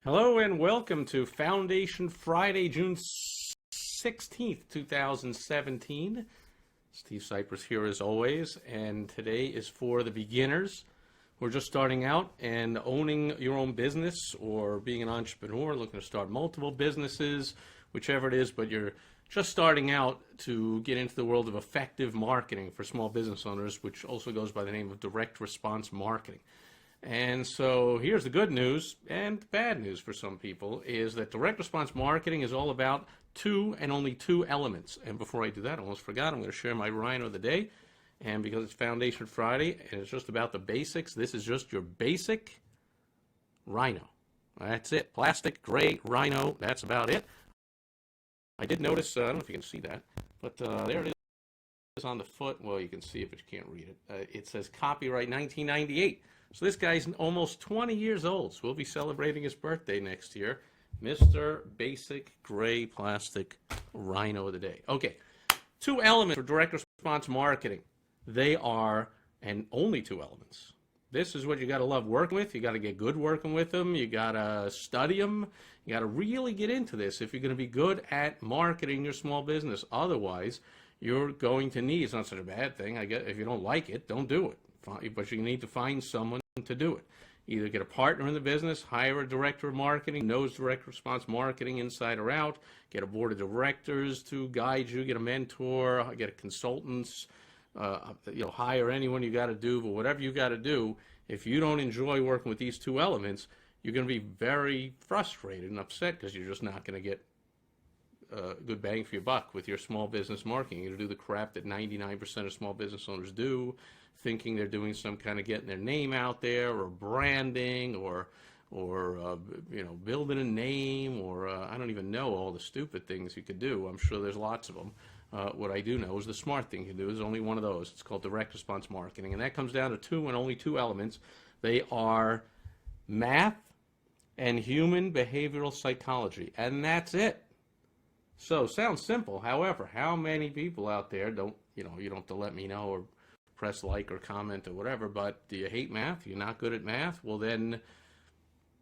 Hello and welcome to Foundation Friday, June 16th, 2017. Steve Sipress here as always, and today is for the beginners. We're just starting out and owning your own business or being an entrepreneur, looking to start multiple businesses, whichever it is, but you're just starting out to get into the world of effective marketing for small business owners, which also goes by the name of direct response marketing. And so here's the good news and the bad news for some people is that direct response marketing is all about two and only two elements. And before I do that, I almost forgot, I'm going to share my Rhino of the day. And because it's Foundation Friday and it's just about the basics, this is just your basic Rhino. That's it. Plastic, gray, Rhino, that's about it. I did notice, I don't know if you can see that, but there it is on the foot. Well, you can see it, but you can't read it. It says copyright 1998. So this guy's almost 20 years old, so we'll be celebrating his birthday next year. Mr. Basic Gray Plastic Rhino of the Day. Okay, two elements for direct response marketing. They are, and only two elements. This is what you got to love working with. You got to get good working with them. You got to study them. You got to really get into this if you're going to be good at marketing your small business. Otherwise, you're going to need, it's not such a bad thing. I guess if you don't like it, don't do it. But you need to find someone to do it. Either get a partner in the business, hire a director of marketing, knows direct response marketing inside or out, get a board of directors to guide you, get a mentor, get a consultants, hire anyone you got to do, but whatever you got to do, if you don't enjoy working with these two elements, you're going to be very frustrated and upset because you're just not going to get good bang for your buck with your small business marketing. You're going to do the crap that 99% of small business owners do, thinking they're doing some kind of getting their name out there or branding or building a name or I don't even know all the stupid things you could do. I'm sure there's lots of them. What I do know is the smart thing you can do is only one of those. It's called direct response marketing, and that comes down to two and only two elements. They are math and human behavioral psychology, and that's it. So, sounds simple. However, how many people out there don't, you don't have to let me know or press like or comment or whatever, but do you hate math? You're not good at math? Well, then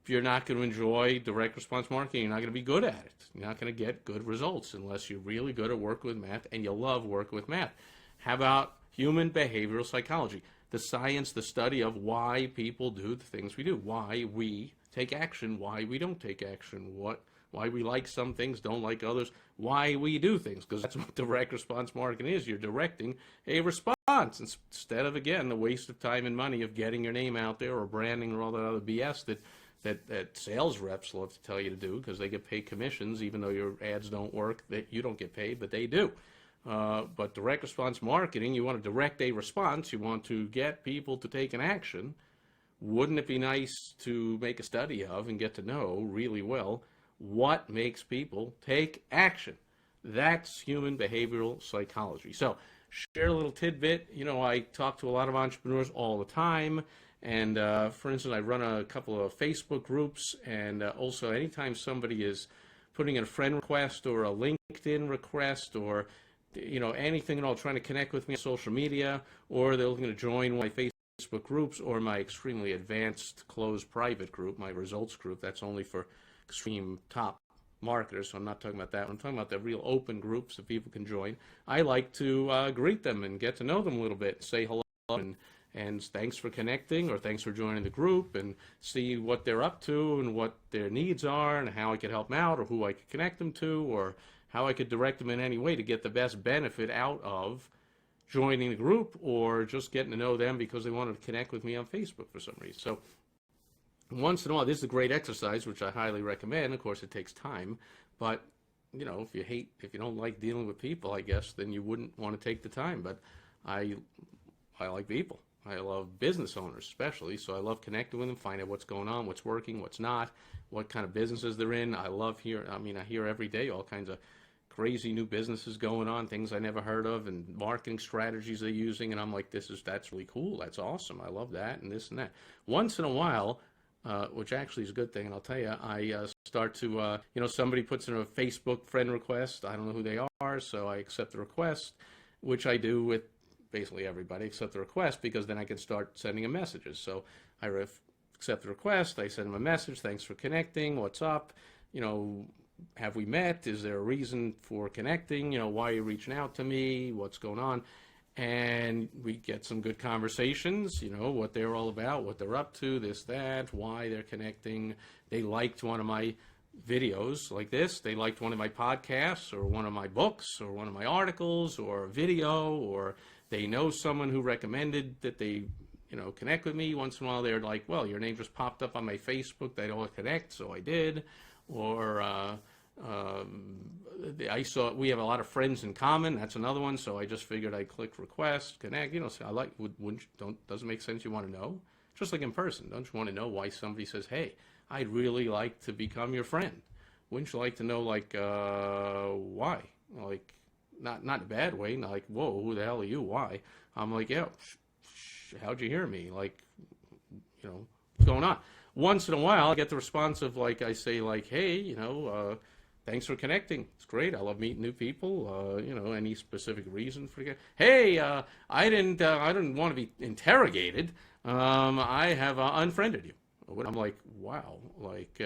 you're not going to enjoy direct response marketing. You're not going to be good at it. You're not going to get good results unless you're really good at working with math and you love working with math. How about human behavioral psychology? The science, the study of why people do the things we do, why we take action, why we don't take action, why we like some things, don't like others, why we do things, because that's what direct response marketing is. You're directing a response instead of, again, the waste of time and money of getting your name out there or branding or all that other BS that sales reps love to tell you to do because they get paid commissions even though your ads don't work, that you don't get paid, but they do. But direct response marketing, you want to direct a response, you want to get people to take an action. Wouldn't it be nice to make a study of and get to know really well what makes people take action? That's human behavioral psychology. So share a little tidbit. I talk to a lot of entrepreneurs all the time. And for instance, I run a couple of Facebook groups. And also anytime somebody is putting in a friend request or a LinkedIn request or anything at all, trying to connect with me on social media, or they're looking to join one of my Facebook groups or my extremely advanced closed private group, my results group, that's only for extreme top marketers, so I'm not talking about that. I'm talking about the real open groups that people can join. I like to greet them and get to know them a little bit, say hello and thanks for connecting or thanks for joining the group, and see what they're up to and what their needs are and how I could help them out or who I could connect them to or how I could direct them in any way to get the best benefit out of joining the group or just getting to know them because they wanted to connect with me on Facebook for some reason. So once in a while, this is a great exercise, which I highly recommend. Of course, it takes time, but if you don't like dealing with people, I guess, then you wouldn't want to take the time. But I like people. I love business owners, especially, so I love connecting with them, find out what's going on, what's working, what's not, what kind of businesses they're in. I hear every day all kinds of crazy new businesses going on, things I never heard of, and marketing strategies they're using, and I'm like, that's really cool, that's awesome, I love that, and this and that. Once in a while, which actually is a good thing, and I'll tell you, I start to, somebody puts in a Facebook friend request, I don't know who they are, so I accept the request, which I do with basically everybody, accept the request, because then I can start sending them messages. So I accept the request. I send them a message. Thanks for connecting. What's up? You know, have we met? Is there a reason for connecting? You know, why are you reaching out to me? What's going on? And we get some good conversations, you know, what they're all about, what they're up to, this, that, why they're connecting. They liked one of my videos like this. They liked one of my podcasts or one of my books or one of my articles or a video, or they know someone who recommended that they, you know, connect with me. Once in a while they're like, well, your name just popped up on my Facebook. They don't connect, so I did. Or I saw we have a lot of friends in common. That's another one. So I just figured I'd click request, connect. You know, so I like. Wouldn't doesn't make sense. You want to know, just like in person. Don't you want to know why somebody says, "Hey, I'd really like to become your friend"? Wouldn't you like to know, like, why? Like, not in a bad way. Not like, whoa, who the hell are you? Why? I'm like, yeah. How'd you hear me? Like, you know, what's going on? Once in a while, I get the response of, like, I say, like, hey, you know, thanks for connecting. It's great. I love meeting new people. You know, any specific reason for it? Hey, I didn't want to be interrogated. I have unfriended you. I'm like, wow, like,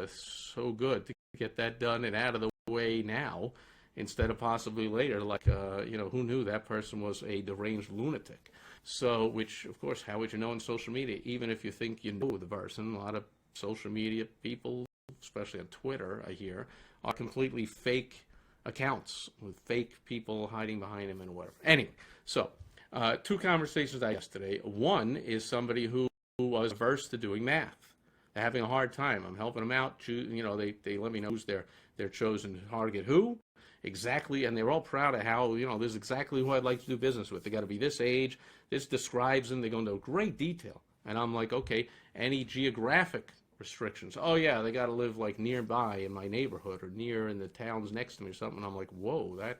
so good to get that done and out of the way now instead of possibly later. Like, you know, who knew that person was a deranged lunatic? So, which, of course, how would you know on social media? Even if you think you know the person, a lot of social media people, especially on Twitter, I hear, are completely fake accounts with fake people hiding behind them and whatever. Anyway, so two conversations I had yesterday. One is somebody who was averse to doing math. They're having a hard time. I'm helping them out. You know, they let me know who's their chosen target who. Exactly, and they're all proud of how, you know, this is exactly who I'd like to do business with. They got to be this age. This describes them. They go into great detail. And I'm like, okay, any geographic restrictions? Oh, yeah, they got to live, like, nearby in my neighborhood or near in the towns next to me or something. And I'm like, whoa, that,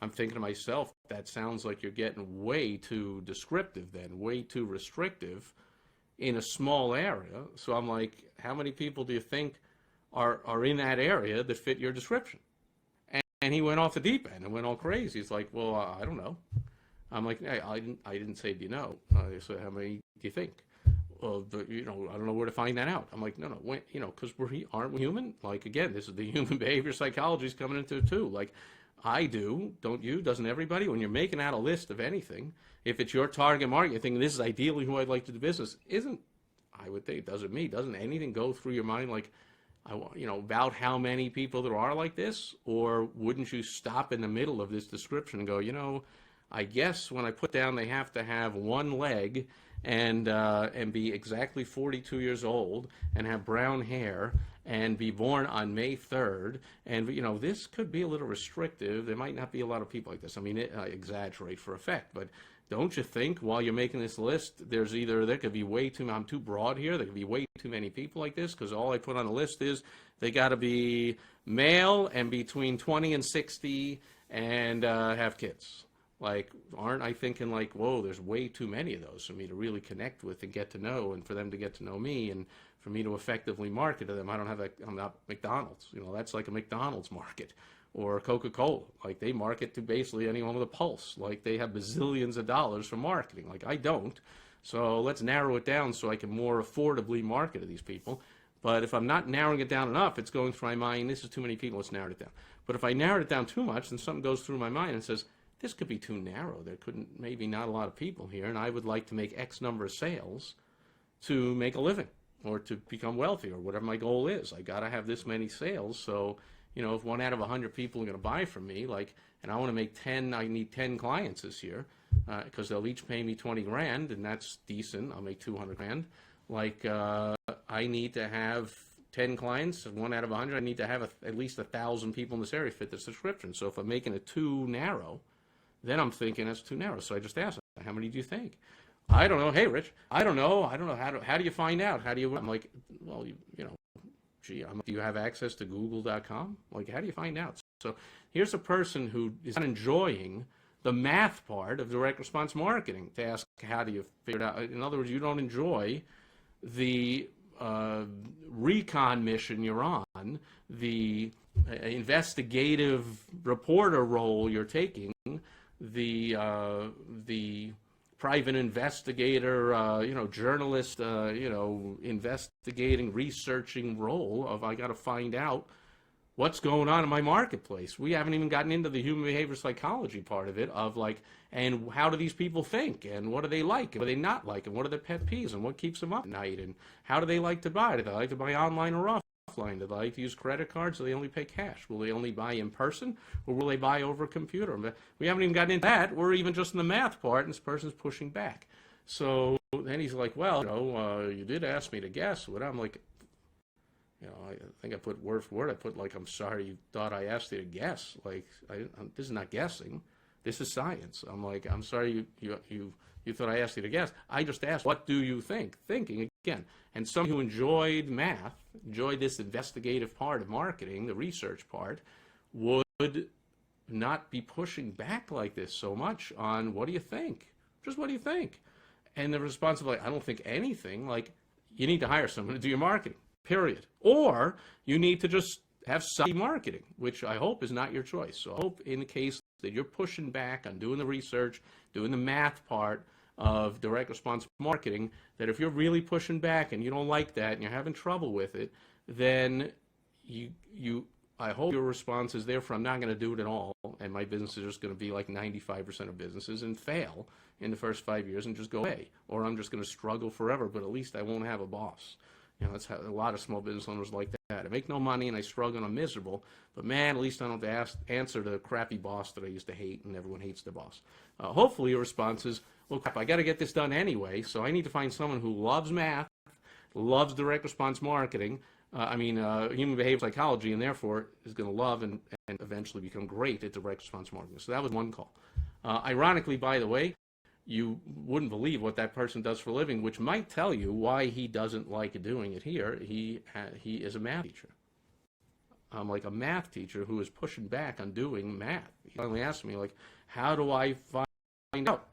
I'm thinking to myself, that sounds like you're getting way too descriptive then, way too restrictive in a small area. So I'm like, how many people do you think are in that area that fit your description? And he went off the deep end and went all crazy. He's like, well, I don't know. I'm like, hey, I didn't say, do you know? So how many do you think? Well, you know, I don't know where to find that out. I'm like, no, you know, because aren't we human? Like, again, this is the human behavior psychology is coming into it too. Like, I do, don't you? Doesn't everybody? When you're making out a list of anything, if it's your target market, you're thinking this is ideally who I'd like to do business. I would think, doesn't anything go through your mind like, you know, about how many people there are like this? Or wouldn't you stop in the middle of this description and go, you know, I guess when I put down they have to have one leg and be exactly 42 years old and have brown hair and be born on May 3rd. And, you know, this could be a little restrictive. There might not be a lot of people like this. I mean, I exaggerate for effect, but don't you think while you're making this list, there could be I'm too broad here. There could be way too many people like this because all I put on the list is they got to be male and between 20 and 60 and have kids. Like, aren't I thinking like, whoa, there's way too many of those for me to really connect with and get to know, and for them to get to know me, and for me to effectively market to them. I'm not McDonald's. You know, that's like a McDonald's market. Or Coca-Cola, like they market to basically anyone with a pulse. Like they have bazillions of dollars for marketing. Like I don't. So let's narrow it down so I can more affordably market to these people. But if I'm not narrowing it down enough, it's going through my mind, this is too many people, let's narrow it down. But if I narrow it down too much, then something goes through my mind and says, this could be too narrow. There couldn't, maybe not a lot of people here, and I would like to make X number of sales to make a living or to become wealthy or whatever my goal is. I got to have this many sales. So, you know, if 1 out of 100 people are going to buy from me, like, and I want to make 10, I need 10 clients this year because they'll each pay me 20 grand, and that's decent. I'll make 200 grand. Like, I need to have 10 clients, 1 out of 100. I need to have at least 1,000 people in this area fit the subscription. So if I'm making it too narrow, then I'm thinking that's too narrow. So I just asked them, how many do you think? I don't know. Hey, Rich, I don't know. How do you find out? I'm like, well, you know, gee, do you have access to google.com? Like, how do you find out? So here's a person who is not enjoying the math part of direct response marketing to ask, how do you figure it out? In other words, you don't enjoy the recon mission you're on, the investigative reporter role you're taking, the private investigator, journalist, investigating, researching role of I got to find out what's going on in my marketplace. We haven't even gotten into the human behavior psychology part of it, of like, and how do these people think, and what do they like, and what do they not like, and what are their pet peeves, and what keeps them up at night, and how do they like to buy? Do they like to buy online or offline? Do they like to use credit cards, or do they only pay cash? Will they only buy in person, or will they buy over a computer? We haven't even gotten into that. We're even just in the math part, and this person's pushing back. So then he's like, well, you did ask me to guess. What I'm like, I think I put word for word. I put like, I'm sorry you thought I asked you to guess. Like, this is not guessing. This is science. I'm like, I'm sorry you thought I asked you to guess. I just asked, what do you think? Thinking again. And some who enjoyed math, enjoyed this investigative part of marketing, the research part, would not be pushing back like this so much on what do you think? Just what do you think? And the response of like, I don't think anything. Like, you need to hire someone to do your marketing. Period. Or you need to just have some marketing, which I hope is not your choice. So I hope in the case that you're pushing back on doing the research, doing the math part of direct response marketing, that if you're really pushing back and you don't like that and you're having trouble with it, then I hope your response is therefore I'm not going to do it at all, and my business is just going to be like 95% of businesses and fail in the first 5 years and just go away. Or I'm just going to struggle forever, but at least I won't have a boss. That's how a lot of small business owners like that. I make no money and I struggle and I'm miserable, but man, at least I don't have to answer to the crappy boss that I used to hate, and everyone hates their boss. Hopefully your response is, well, crap, I got to get this done anyway, so I need to find someone who loves math, loves direct response marketing, human behavior psychology, and therefore is going to love and eventually become great at direct response marketing. So that was one call. Ironically, by the way, you wouldn't believe what that person does for a living, which might tell you why he doesn't like doing it here. He is a math teacher. Like a math teacher who is pushing back on doing math. He finally asked me, like, how do I find out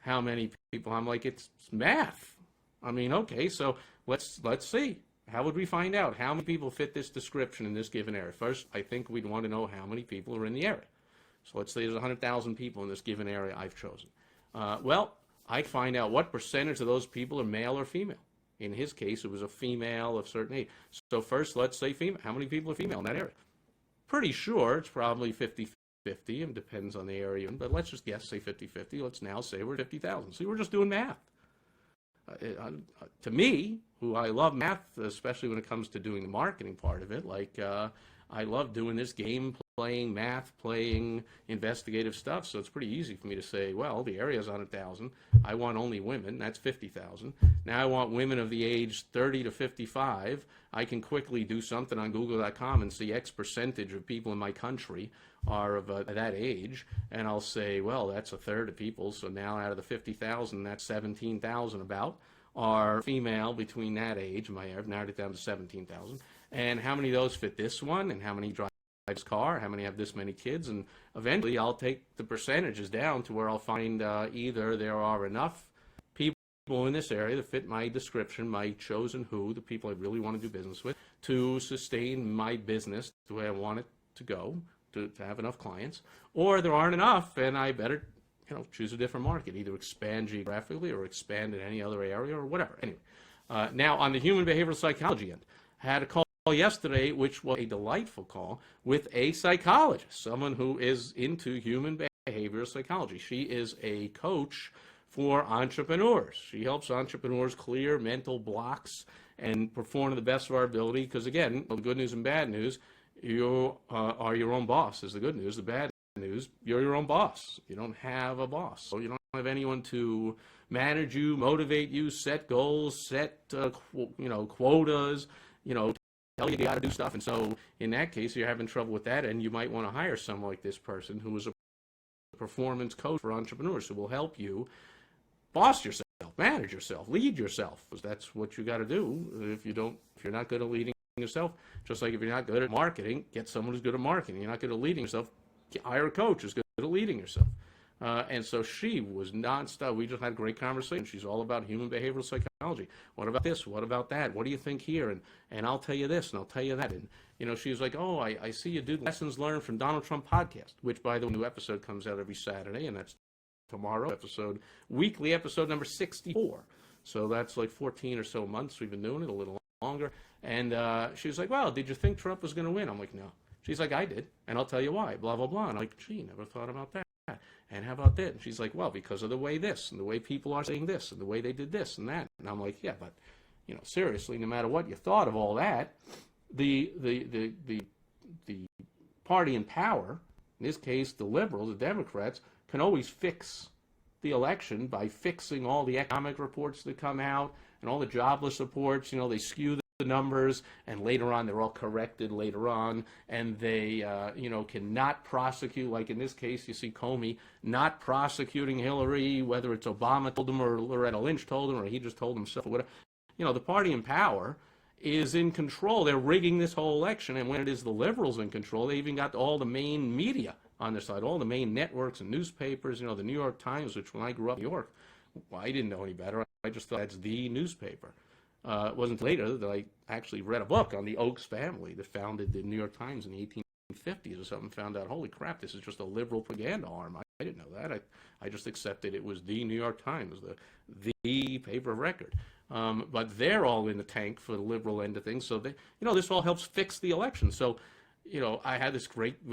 how many people? I'm like, it's math. Okay, so let's see. How would we find out how many people fit this description in this given area? First, I think we'd want to know how many people are in the area. So let's say there's 100,000 people in this given area I've chosen. I'd find out what percentage of those people are male or female. In his case, it was a female of certain age. So first, let's say female. How many people are female in that area? Pretty sure it's probably 50-50. It depends on the area. But let's just guess, say 50-50. Let's now say we're 50,000. See, we're just doing math. To me, who I love math, especially when it comes to doing the marketing part of it, I love doing this game playing, math playing, investigative stuff. So it's pretty easy for me to say, well, the area is 100,000. I want only women. That's 50,000. Now I want women of the age 30 to 55. I can quickly do something on Google.com and see X percentage of people in my country are of that age. And I'll say, well, that's a third of people. So now out of the 50,000, that's 17,000 about are female between that age. I've narrowed it down to 17,000. And how many of those fit this one? And how many drive this car? How many have this many kids? And eventually I'll take the percentages down to where I'll find either there are enough people in this area that fit my description, my chosen who, the people I really want to do business with, to sustain my business the way I want it to go, to have enough clients. Or there aren't enough, and I better choose a different market, either expand geographically or expand in any other area or whatever. Anyway, now on the human behavioral psychology end, had a call yesterday, which was a delightful call, with a psychologist, someone who is into human behavioral psychology. She is a coach for entrepreneurs. She helps entrepreneurs clear mental blocks and perform to the best of our ability, because again, the good news and bad news, you are your own boss is the good news. The bad news, you're your own boss. You don't have a boss. So you don't have anyone to manage you, motivate you, set goals, set quotas, tell you got to do stuff. And so in that case, you're having trouble with that, and you might want to hire someone like this person who is a performance coach for entrepreneurs who will help you boss yourself, manage yourself, lead yourself, because that's what you got to do. If you're not good at leading yourself, just like if you're not good at marketing, get someone who's good at marketing. You're not good at leading yourself, hire a coach who's good at leading yourself. And so she was nonstop. We just had a great conversation. She's all about human behavioral psychology. What about this? What about that? What do you think here? And I'll tell you this, and I'll tell you that. And she was like, oh, I see you do lessons learned from Donald Trump podcast, which, by the way, new episode comes out every Saturday, and that's tomorrow, weekly episode number 64. So that's like 14 or so months we've been doing it, a little longer. And she was like, well, did you think Trump was going to win? I'm like, no. She's like, I did, and I'll tell you why, blah, blah, blah. And I'm like, gee, never thought about that. And how about that? And she's like, well, because of the way this, and the way people are saying this, and the way they did this and that. And I'm like, yeah, but, seriously, no matter what you thought of all that, the party in power, in this case, the liberals, the Democrats, can always fix the election by fixing all the economic reports that come out and all the jobless reports. They skew the numbers, and later on they're all corrected later on, and they cannot prosecute, like in this case you see Comey not prosecuting Hillary, whether it's Obama told him or Loretta Lynch told him or he just told himself or whatever. The party in power is in control. They're rigging this whole election, and when it is the liberals in control, they even got all the main media on their side, all the main networks and newspapers. The New York Times, which when I grew up in New York, I didn't know any better. I just thought that's the newspaper. It wasn't later that I actually read a book on the Oakes family that founded the New York Times in the 1850s or something, found out, holy crap, this is just a liberal propaganda arm. I didn't know that. I just accepted it was the New York Times, the paper of record. But they're all in the tank for the liberal end of things. So, this all helps fix the election. So, we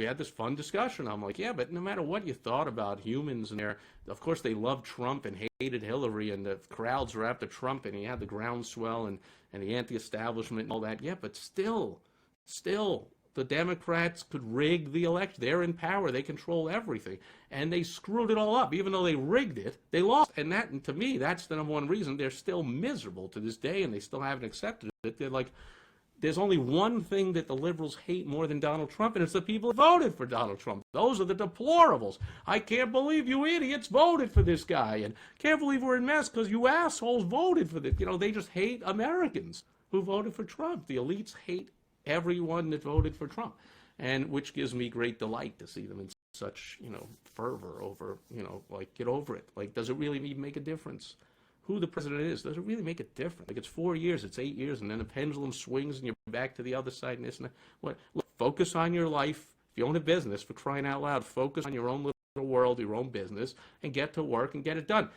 had this fun discussion. I'm like, yeah, but no matter what you thought about humans and of course they loved Trump and hated Hillary, and the crowds were after Trump, and he had the groundswell and the anti-establishment and all that. Yeah, but still, the Democrats could rig the election. They're in power. They control everything. And they screwed it all up. Even though they rigged it, they lost. And to me, that's the number one reason they're still miserable to this day, and they still haven't accepted it. They're like, there's only one thing that the liberals hate more than Donald Trump, and it's the people who voted for Donald Trump. Those are the deplorables. I can't believe you idiots voted for this guy, and can't believe we're in mess because you assholes voted for this. They just hate Americans who voted for Trump. The elites hate everyone that voted for Trump, and which gives me great delight to see them in such, fervor over, get over it. Like, does it really even make a difference who the president is? Does it really make a difference? Like, it's 4 years, it's 8 years, and then the pendulum swings and you're back to the other side and this and that. What? Look, focus on your life. If you own a business, for crying out loud, focus on your own little world, your own business, and get to work and get it done.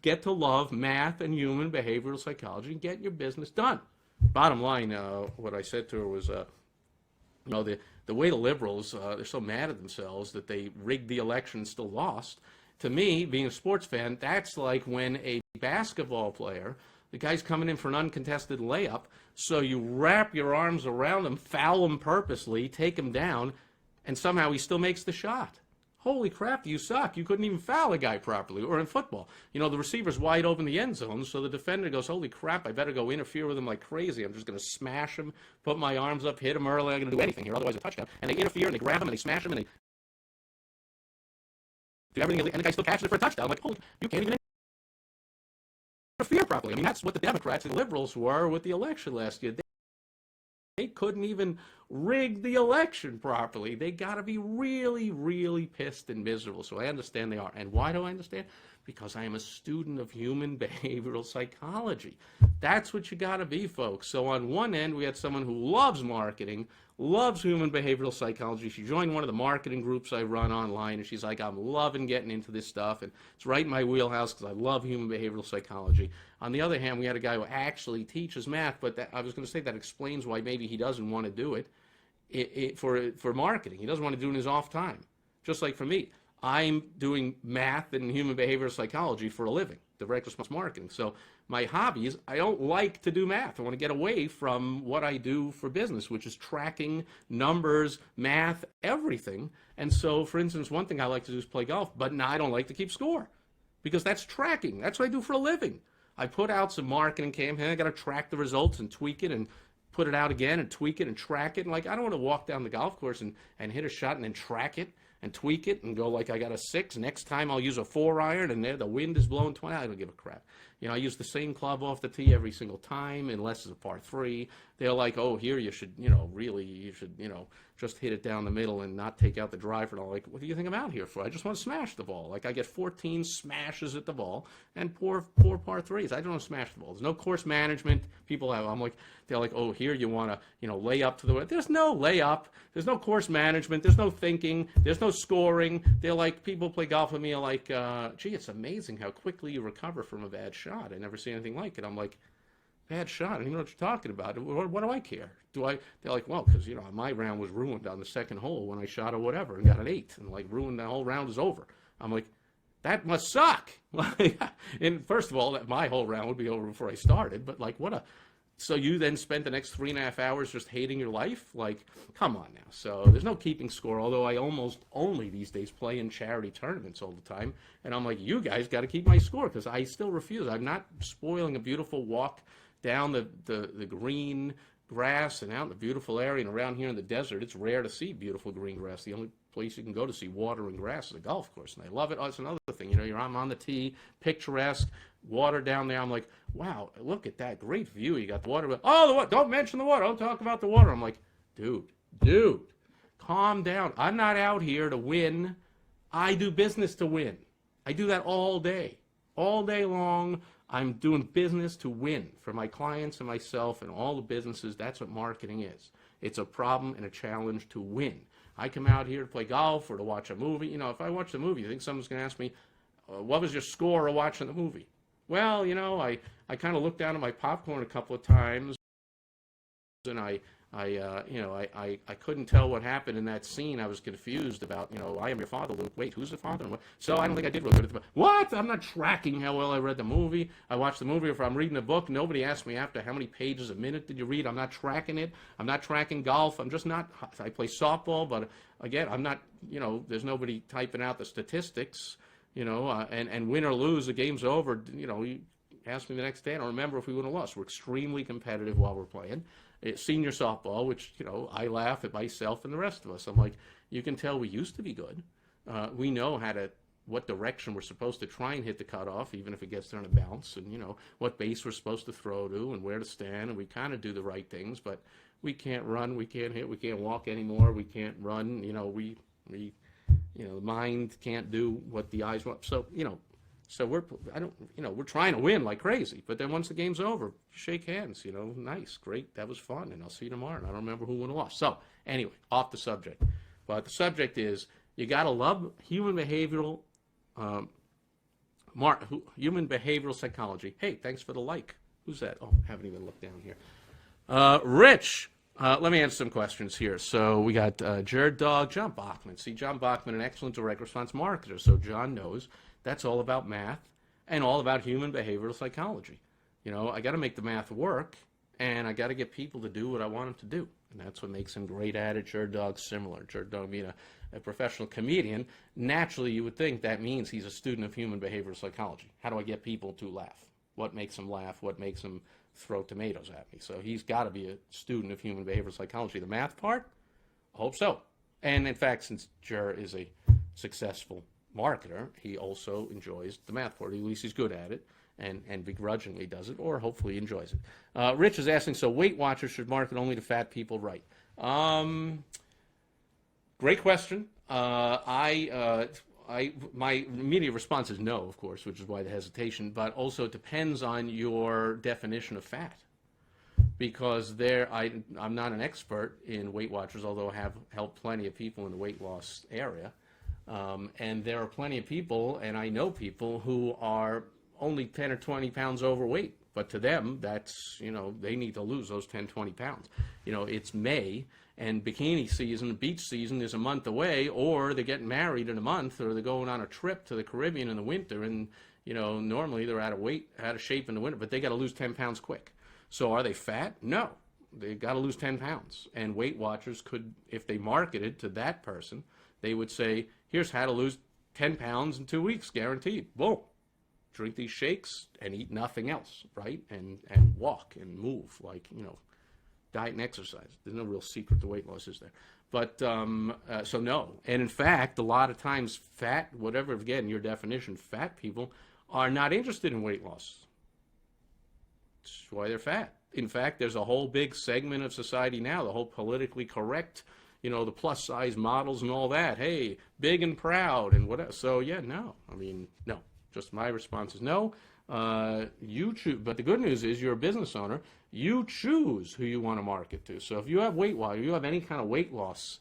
Get to love math and human behavioral psychology and get your business done. Bottom line, what I said to her was, the way the liberals, they're so mad at themselves that they rigged the election and still lost. To me, being a sports fan, that's like when a basketball player, the guy's coming in for an uncontested layup, so you wrap your arms around him, foul him purposely, take him down, and somehow he still makes the shot. Holy crap, you suck. You couldn't even foul a guy properly. Or in football, the receiver's wide open the end zone, so the defender goes, holy crap, I better go interfere with him like crazy. I'm just going to smash him, put my arms up, hit him early. I'm going to do anything here, otherwise a touchdown. And they interfere, and they grab him, and they smash him, and they do everything, and the guy still catches it for a touchdown. I'm like, holy, you can't even interfere properly. I mean, that's what the Democrats and liberals were with the election last year. They couldn't even rig the election properly. They got to be really, really pissed and miserable. So I understand they are. And why do I understand? Because I am a student of human behavioral psychology. That's what you got to be, folks. So on one end, we had someone who loves marketing, loves human behavioral psychology. She joined one of the marketing groups I run online, and she's like, I'm loving getting into this stuff, and it's right in my wheelhouse because I love human behavioral psychology. On the other hand, we had a guy who actually teaches math, but I was going to say that explains why maybe he doesn't want to do it for marketing. He doesn't want to do it in his off time, just like for me. I'm doing math and human behavioral psychology for a living, direct response marketing. So my hobbies, I don't like to do math. I want to get away from what I do for business, which is tracking numbers, math, everything. And so, for instance, one thing I like to do is play golf, but I don't like to keep score because that's tracking. That's what I do for a living. I put out some marketing campaign. I got to track the results and tweak it and put it out again and tweak it and track it. And I don't want to walk down the golf course and hit a shot and then track it and tweak it and go like I got a 6. Next time I'll use a 4 iron and the wind is blowing 20. I don't give a crap. I use the same club off the tee every single time, unless it's a par three. They're like, oh, here you should, really, you should, just hit it down the middle and not take out the driver. And I'm like, what do you think I'm out here for? I just want to smash the ball. Like, I get 14 smashes at the ball and poor par threes. I don't want to smash the ball. There's no course management. They're like, oh, here you want to, lay up to the, there's no layup. There's no course management. There's no thinking. There's no scoring. They're like, people play golf with me are like, gee, it's amazing how quickly you recover from a bad shot. I never see anything like it. I'm like, bad shot. I don't even know what you're talking about. What do I care? They're like, well, because, my round was ruined on the second hole when I shot or whatever and got an 8 and, like, ruined the whole round is over. I'm like, that must suck. And first of all, my whole round would be over before I started, but, like, so you then spent the next 3.5 hours just hating your life? Like, come on now. So there's no keeping score, although I almost only these days play in charity tournaments all the time. And I'm like, you guys got to keep my score because I still refuse. I'm not spoiling a beautiful walk down the green grass and out in the beautiful area. And around here in the desert, it's rare to see beautiful green grass. The only place you can go to see water and grass is a golf course, and I love it. Oh, it's another thing. I'm on the tee, picturesque, water down there. I'm like, wow, look at that great view. You got the water. Oh, the water. Don't mention the water. Don't talk about the water. I'm like, dude, calm down. I'm not out here to win. I do business to win. I do that all day long. I'm doing business to win for my clients and myself and all the businesses. That's what marketing is. It's a problem and a challenge to win. I come out here to play golf or to watch a movie. If I watch the movie, you think someone's going to ask me, what was your score of watching the movie? Well, I kind of looked down at my popcorn a couple of times, and I couldn't tell what happened in that scene. I was confused about, I am your father, Luke. Wait, who's the father? So I don't think I did real good at the What? I'm not tracking how well I read the movie. I watched the movie. If I'm reading a book, nobody asked me after how many pages a minute did you read. I'm not tracking it. I'm not tracking golf. I'm just not. I play softball, but again, I'm not, there's nobody typing out the statistics, and win or lose, the game's over. You ask me the next day, I don't remember if we would have lost. We're extremely competitive while we're playing. It's senior softball, which, I laugh at myself and the rest of us. I'm like, you can tell we used to be good. We know what direction we're supposed to try and hit the cutoff, even if it gets there on a bounce, and, what base we're supposed to throw to and where to stand, and we kind of do the right things, but we can't run, we can't hit, we can't walk anymore, we can't run, the mind can't do what the eyes want. So, So we're trying to win like crazy. But then once the game's over, shake hands, nice, great, that was fun, and I'll see you tomorrow. And I don't remember who won or lost. So anyway, off the subject. But the subject is you got to love human behavioral psychology. Hey, thanks for the like. Who's that? Oh, haven't even looked down here. Rich. Let me answer some questions here. So we got Jared Dog, John Bachman. See, John Bachman, an excellent direct response marketer. So John knows that's all about math and all about human behavioral psychology. I got to make the math work, and I got to get people to do what I want them to do. And that's what makes him great at it. Jared Dog's similar. Jared Dog being a professional comedian, naturally you would think that means he's a student of human behavioral psychology. How do I get people to laugh? What makes them laugh? What makes them throw tomatoes at me? So he's got to be a student of human behavioral psychology. The math part, I hope so. And in fact, since Jared is a successful marketer, he also enjoys the math part. At least he's good at it and begrudgingly does it, or hopefully enjoys it. Rich is asking, so Weight Watchers should market only to fat people, right? Great question. My immediate response is no, of course, which is why the hesitation, but also it depends on your definition of fat. Because I'm not an expert in Weight Watchers, although I have helped plenty of people in the weight loss area. And there are plenty of people, and I know people who are only 10 or 20 pounds overweight. But to them, that's, they need to lose those 10, 20 pounds. It's May, and bikini season, beach season is a month away, or they're getting married in a month, or they're going on a trip to the Caribbean in the winter, and, normally they're out of shape in the winter, but they got to lose 10 pounds quick. So are they fat? No. They got to lose 10 pounds. And Weight Watchers could, if they marketed to that person, they would say, here's how to lose 10 pounds in 2 weeks, guaranteed. Boom. Drink these shakes and eat nothing else, right? And walk and move, like, diet and exercise. There's no real secret to weight loss, is there? But, so no. And in fact, a lot of times fat, whatever, again, your definition, fat people are not interested in weight loss. That's why they're fat. In fact, there's a whole big segment of society now, the whole politically correct, the plus size models and all that. Hey, big and proud and whatever. So yeah, no. I mean, no. Just my response is no. You choose, but the good news is you're a business owner. You choose who you want to market to. So if you have weight loss, you have any kind of weight loss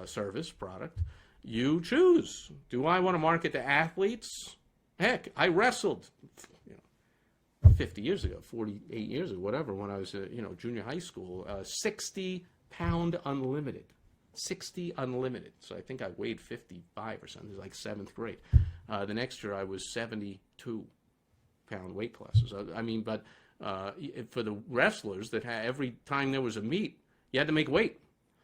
service product, you choose. Do I want to market to athletes? Heck, I wrestled 50 years ago, 48 years ago, whatever, when I was, junior high school, 60-pound unlimited. 60 unlimited. So I think I weighed 55 or something. It was like 7th grade. The next year I was 72-pound weight classes. I mean, but for the wrestlers that had, every time there was a meet, you had to make weight.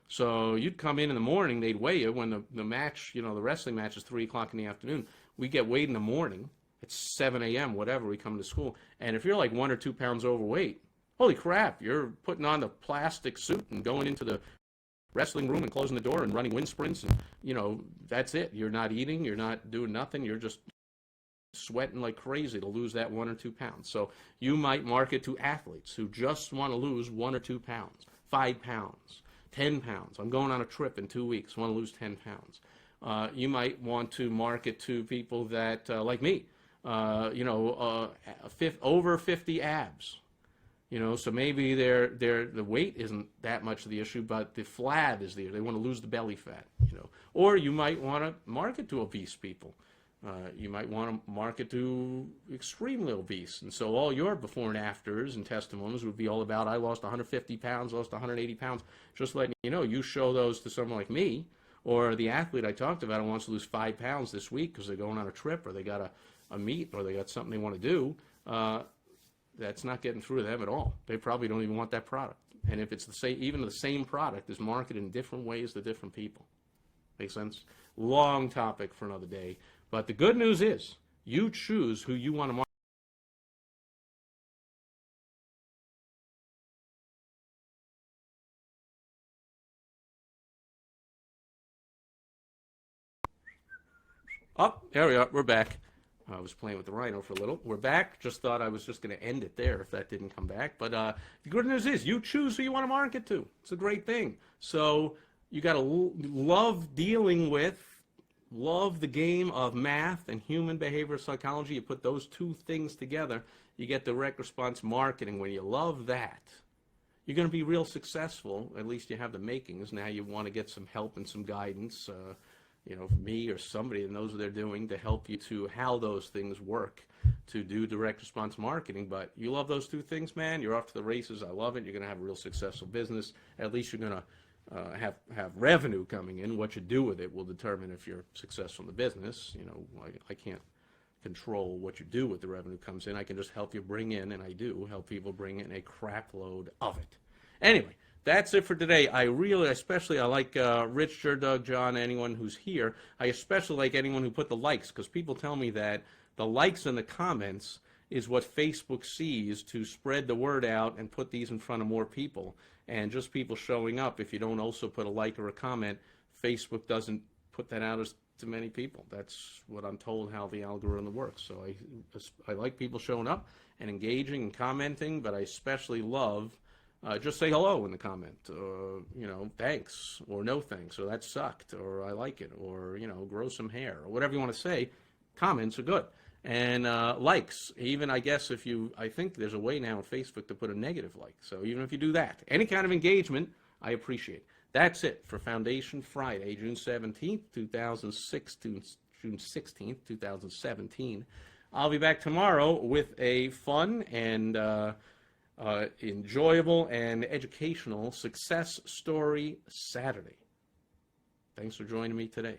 So you'd come in the morning, they'd weigh you when the match, the wrestling match is 3 o'clock in the afternoon. We get weighed in the morning. It's 7 a.m., whatever, we come to school. And if you're like 1 or 2 pounds overweight, holy crap, you're putting on the plastic suit and going into the wrestling room and closing the door and running wind sprints. And, that's it. You're not eating. You're not doing nothing. You're just sweating like crazy to lose that 1 or 2 pounds. So you might market to athletes who just want to lose 1 or 2 pounds, 5 pounds, 10 pounds. I'm going on a trip in 2 weeks, want to lose 10 pounds. You might want to market to people that, like me, over 50 abs. So maybe the weight isn't that much of the issue, but the flab is there. They want to lose the belly fat, Or you might want to market to obese people. You might want to market to extremely obese. And so all your before and afters and testimonies would be all about, I lost 150 pounds, lost 180 pounds. Just letting you show those to someone like me, or the athlete I talked about who wants to lose 5 pounds this week because they're going on a trip, or they got a meet, or they got something they want to do. That's not getting through to them at all. They probably don't even want that product. And if it's even the same product is marketed in different ways to different people. Make sense? Long topic for another day. But the good news is you choose who you want to market. Oh, there we are. We're back. I was playing with the rhino for a little. We're back. Just thought I was just going to end it there if that didn't come back. But the good news is you choose who you want to market to. It's a great thing. So you got to love dealing with, love the game of math and human behavioral psychology. You put those two things together, you get direct response marketing. When you love that, you're going to be real successful. At least you have the makings. Now you want to get some help and some guidance. Me or somebody that knows what they're doing to help you to how those things work to do direct response marketing. But you love those two things, man, you're off to the races. I love it. You're going to have a real successful business. At least you're going to have revenue coming in. What you do with it will determine if you're successful in the business. I can't control what you do with the revenue comes in. I can just help you bring in, and I do help people bring in a crap load of it. Anyway, that's it for today. I like Rich, Doug, John, anyone who's here. I especially like anyone who put the likes, because people tell me that the likes and the comments is what Facebook sees to spread the word out and put these in front of more people. And just people showing up, if you don't also put a like or a comment, Facebook doesn't put that out to many people. That's what I'm told how the algorithm works. So I like people showing up and engaging and commenting, but I especially love just say hello in the comment, thanks, or no thanks, or that sucked, or I like it, or, grow some hair, or whatever you want to say. Comments are good. And likes, even I guess I think there's a way now on Facebook to put a negative like. So even if you do that, any kind of engagement, I appreciate. That's it for Foundation Friday, June 17th, 2016, June 16th, 2017. I'll be back tomorrow with a fun and enjoyable and educational Success Story Saturday. Thanks for joining me today.